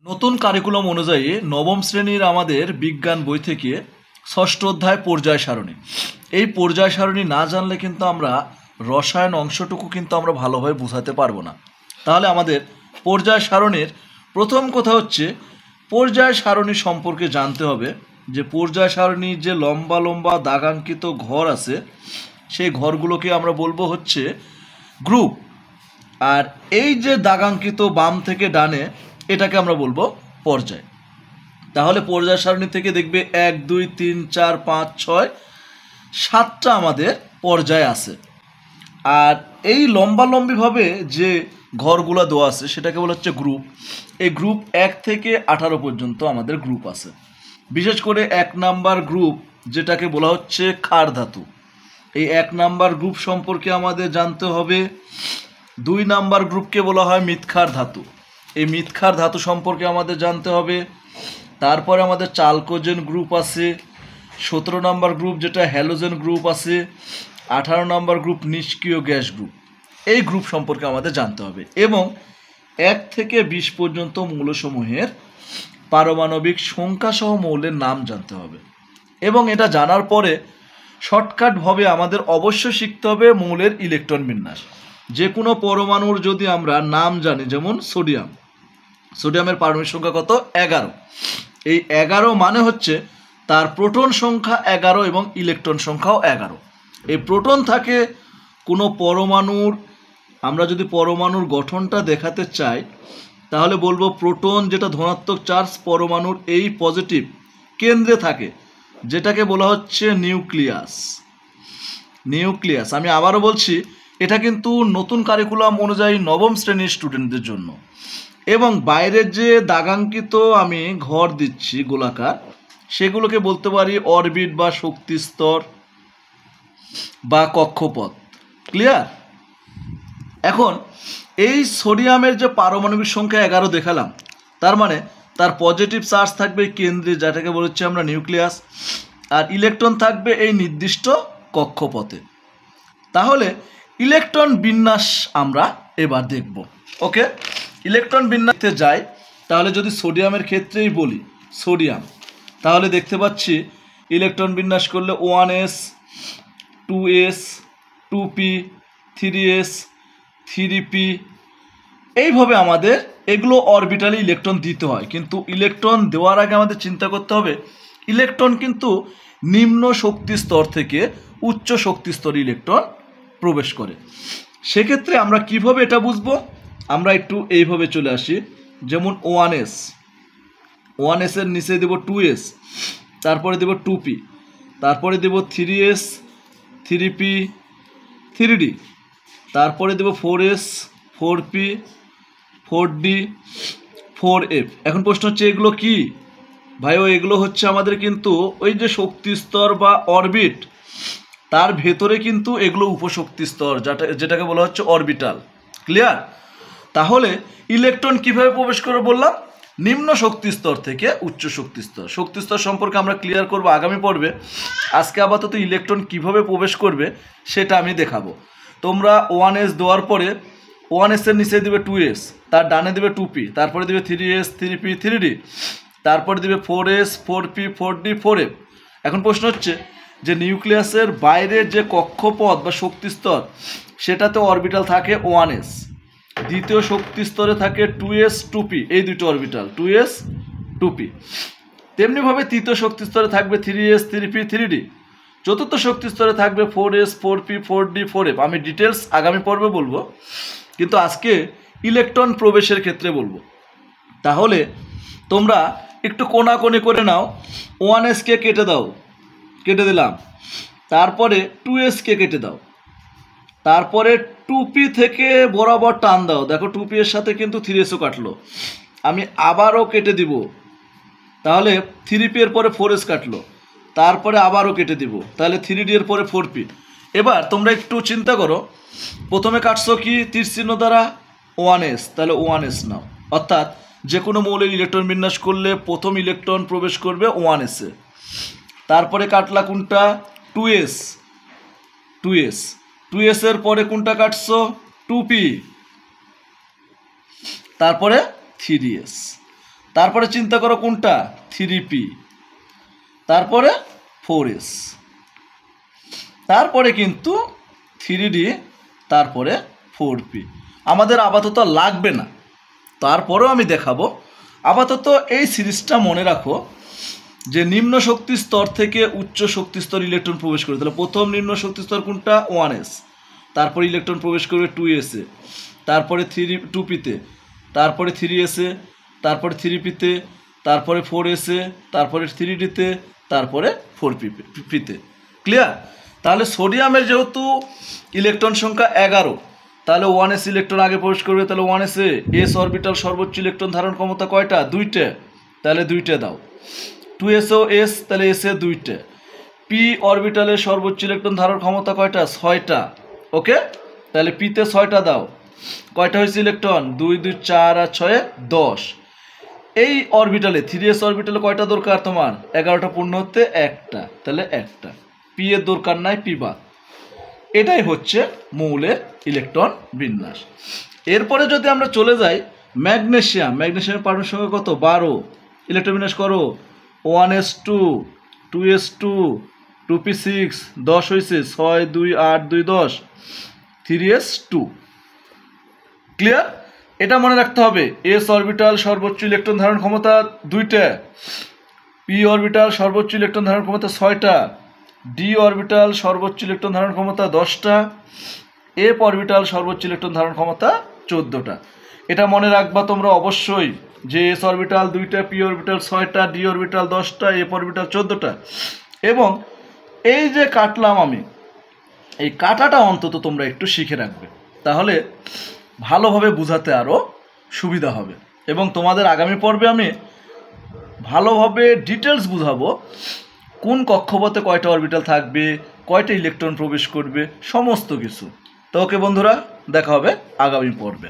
নতুন কারিকুলাম অনুযায়ী নবম শ্রেণীর আমাদের বিজ্ঞান বই থেকে ষষ্ঠ অধ্যায় পর্যায় সারণী। এই পর্যায় সারণী না জানলে কিন্তু আমরা রসায়ন অংশটুকু কিন্তু আমরা ভালোভাবে বোঝাতে পারবো না। তাহলে আমাদের পর্যায় সারণীর প্রথম কথা হচ্ছে পর্যায় সারণী সম্পর্কে জানতে হবে যে পর্যায় সারণীর যে লম্বা লম্বা দাগাঙ্কিত ঘর আছে সেই ঘরগুলোকে আমরা বলবো হচ্ছে গ্রুপ। আর এই যে দাগাঙ্কিত বাম থেকে ডানে এটাকে আমরা বলবো পর্যায়। তাহলে পর্যায় সারণী থেকে দেখবে 1 2 3 4 5 6 7টা আমাদের পর্যায় আছে। আর এই লম্বালম্বিভাবে যে ঘরগুলো দেওয়া আছে সেটাকে বলা হচ্ছে গ্রুপ। এই গ্রুপ 1 থেকে 18 পর্যন্ত আমাদের গ্রুপ আছে। বিশেষ করে 1 নাম্বার গ্রুপ যেটাকে বলা হচ্ছে ক্ষার ধাতু, এই 1 নাম্বার গ্রুপ সম্পর্কে আমাদের জানতে হবে। 2 নাম্বার গ্রুপকে বলা হয় মৃৎক্ষার ধাতু, এই মৃৎক্ষার ধাতু সম্পর্কে আমাদের জানতে হবে। তারপরে আমাদের চালকোজেন গ্রুপ আছে। 17 নম্বর গ্রুপ যেটা হ্যালোজেন গ্রুপ আছে। 18 নম্বর গ্রুপ নিষ্ক্রিয় গ্যাস গ্রুপ। এই গ্রুপ সম্পর্কে আমাদের জানতে হবে এবং 1 থেকে 20 পর্যন্ত মৌলসমূহের পারমাণবিক সংখ্যাসহ মৌলের নাম জানতে হবে। এবং এটা জানার পরে শর্টকাটভাবে আমাদের অবশ্যই শিখতে হবে মৌলের ইলেকট্রন বিন্যাস। যে কোনো পরমাণুর যদি আমরা নাম জানি, যেমন সোডিয়াম, সোডিয়ামের পারমাণবিক সংখ্যা কত? 11। এই 11 মানে হচ্ছে তার প্রোটন সংখ্যা 11 এবং ইলেকট্রন সংখ্যাও 11। এই প্রোটন থাকে কোনো পরমাণুর, আমরা যদি পরমাণুর গঠনটা দেখাতে চাই তাহলে বলবো প্রোটন যেটা ধনাত্মক চার্জ পরমাণুর এই পজিটিভ কেন্দ্রে থাকে, যেটাকে বলা হচ্ছে নিউক্লিয়াস। নিউক্লিয়াস, আমি আবারও বলছি, এটা কিন্তু নতুন কারিকুলাম অনুযায়ী নবম শ্রেণীর স্টুডেন্টদের জন্য। এবং বাইরের যে দাগাঙ্কিত আমি ঘর দিচ্ছি গোলাকার, সেগুলোকে বলতে পারি অরবিট বা শক্তি স্তর বা কক্ষপথ। ক্লিয়ার? এখন এই সোডিয়ামের যে পারমাণবিক সংখ্যা 11 দেখালাম, তার মানে তার পজিটিভ চার্জ থাকবে কেন্দ্রে, যেটাকে বলছি আমরা নিউক্লিয়াস, আর ইলেকট্রন থাকবে এই নির্দিষ্ট কক্ষপথে। তাহলে ইলেকট্রন বিন্যাস আমরা এবার দেখব। ওকে, ইলেকট্রন বিন্যাসে যাই। তাহলে যদি সোডিয়ামের ক্ষেত্রেই বলি সোডিয়াম, তাহলে দেখতে পাচ্ছি ইলেকট্রন বিন্যাস করলে 1s 2s 2p 3s 3p, এইভাবে আমাদের এগুলো অরবিটালি ইলেকট্রন দিতে হয়। কিন্তু ইলেকট্রন দেওয়ার আগে আমাদের চিন্তা করতে হবে ইলেকট্রন কিন্তু নিম্ন শক্তি স্তর থেকে উচ্চ শক্তি স্তরে ইলেকট্রন প্রবেশ করে। সেক্ষেত্রে আমরা কিভাবে এটা বুঝবো? আমরা একটু এইভাবে চলে আসি। যেমন 1s, 1s এর নিচে দেব 2s, তারপরে দেব 2p, তারপরে দেব 3s 3p 3d, তারপরে দেব 4s 4p 4d 4f। এখন প্রশ্ন হচ্ছে এগুলো কি ভাইও? এগুলো হচ্ছে আমাদের কিন্তু ওই যে শক্তি স্তর বা অরবিট, তার ভেতরে কিন্তু এগুলো উপশক্তি স্তর, যেটাকে বলা হচ্ছে অরবিটাল। ক্লিয়ার? তাহলে ইলেকট্রন কিভাবে প্রবেশ করে বললাম? নিম্ন শক্তি স্তর থেকে উচ্চ শক্তি স্তর। শক্তি স্তর সম্পর্কে আমরা ক্লিয়ার করব আগামী পর্বে। আজকে আপাতত ইলেকট্রন কিভাবে প্রবেশ করবে সেটা আমি দেখাবো। তোমরা 1s দেওয়ার পরে 1s এর নিচে দেবে 2s, তার ডানে দেবে 2p, তারপরে দেবে 3s 3p 3d, তারপরে দেবে 4s 4p 4d 4f। এখন প্রশ্ন হচ্ছে যে নিউক্লিয়াসের বাইরের যে কক্ষপথ বা শক্তি স্তর, সেটাতে অরবিটাল থাকে 1s, দ্বিতীয় শক্তি স্তরে থাকে 2s 2p, এই দুটো অরবিটাল 2s 2p। তেমনিভাবে তৃতীয় শক্তি স্তরে থাকবে 3s 3p 3d, চতুর্থ শক্তি স্তরে থাকবে 4s 4p 4d 4f। আমি ডিটেলস আগামী পর্বে বলবো, কিন্তু আজকে ইলেকট্রন প্রবেশের ক্ষেত্রে বলবো। তাহলে তোমরা একটু কোনাকোনি করে নাও। 1s কে কেটে দাও, কেটে দিলাম। তারপরে 2s কে কেটে দাও, তারপরে 2p থেকে বরাবর টান দাও। দেখো 2p এর সাথে কিন্তু 3sও কাটলো। আমি আবারও কেটে দিব, তাহলে 3p এর পরে 4s কাটলো, তারপরে আবারও কেটে দিব, তাহলে 3d এর পরে 4p। এবার তোমরা একটু চিন্তা করো, প্রথমে কাটছো কি তীর চিহ্ন দ্বারা 1s, তাহলে 1s নাও। অর্থাৎ যে কোনো মৌলের ইলেকট্রন বিন্যাস করলে প্রথম ইলেকট্রন প্রবেশ করবে 1s এ। তারপরে কাটলা কোনটা? 2s, 2s 2s এর পরে কোনটা কাটছো? 2p, তারপরে 3s, তারপরে চিন্তা করো কোনটা 3p, তারপরে 4s, তারপরে কিন্তু 3d, তারপরে 4p। আমাদের আপাতত লাগবে না, তারপরেও আমি দেখাবো। আপাতত এই সিরিজটা মনে রাখো যে নিম্ন শক্তি স্তর থেকে উচ্চ শক্তি স্তর ইলেকট্রন প্রবেশ করে। তাহলে প্রথম নিম্ন শক্তি স্তর কোনটা 1s, তারপরে ইলেকট্রন প্রবেশ করবে 2s-এ, তারপরে 2p-তে, তারপরে 3s-এ, তারপরে 3p-তে, তারপরে 4s-এ, তারপরে 3d-তে, তারপরে 4p-তে। ক্লিয়ার? তাহলে সোডিয়ামের যেহেতু ইলেকট্রন সংখ্যা 11, তাহলে 1s ইলেকট্রন আগে প্রবেশ করবে, তাহলে 1s-এ s অরবিটাল সর্বোচ্চ ইলেকট্রন ধারণ ক্ষমতা কয়টা? 2টে, তাহলে 2টে দাও। 2s-ও s, তাহলে s-এ 2টে। p অরবিটালের সর্বোচ্চ ইলেকট্রন ধারণ ক্ষমতা কয়টা? 6টা। ওকে, তাহলে p-তে 6টা দাও। কয়টা হয়েছে ইলেকট্রন? 2 2 4 আর 6 10। এই অরবিটালে 3s অরবিটালে কয়টা দরকার তোমার? 11টা পূর্ণ হতে একটা, তাহলে একটা। p এর দরকার নাই, p বাদ। এটাই হচ্ছে মৌলের ইলেকট্রন বিন্যাস। এরপরে যদি আমরা চলে যাই ম্যাগনেসিয়াম, ম্যাগনেসিয়ামের পারমাণবিক সংখ্যা কত? 12। ইলেকট্রন বিন্যাস করো 1s2, 2s2, 2p6, 10 হয়েছে, 6 2 8 2 10, 3s2। ক্লিয়ার? এটা মনে রাখতে হবে। s অরবিটাল সর্বোচ্চ ইলেকট্রন ধারণ ক্ষমতা 2টে, p অরবিটাল সর্বোচ্চ ইলেকট্রন ধারণ ক্ষমতা 6টা, d অরবিটাল সর্বোচ্চ ইলেকট্রন ধারণ ক্ষমতা 10টা, f অরবিটাল সর্বোচ্চ ইলেকট্রন ধারণ ক্ষমতা 14টা। এটা মনে রাখবা তোমরা অবশ্যই যে s অরবিটাল 2টা, p অরবিটাল 6টা, d অরবিটাল 10টা, f অরবিটাল 14টা। এবং এই যে কাটলাম আমি, এই কাটাটা অন্তত তোমরা একটু শিখে রাখবে, তাহলে ভালোভাবে বোঝাতে আরও সুবিধা হবে। এবং তোমাদের আগামী পর্বে আমি ভালোভাবে ডিটেলস বুঝাবো কোন কক্ষপথে কয়টা অরবিটাল থাকবে, কয়টা ইলেকট্রন প্রবেশ করবে, সমস্ত কিছু। তো ওকে বন্ধুরা, দেখা হবে আগামী পর্বে।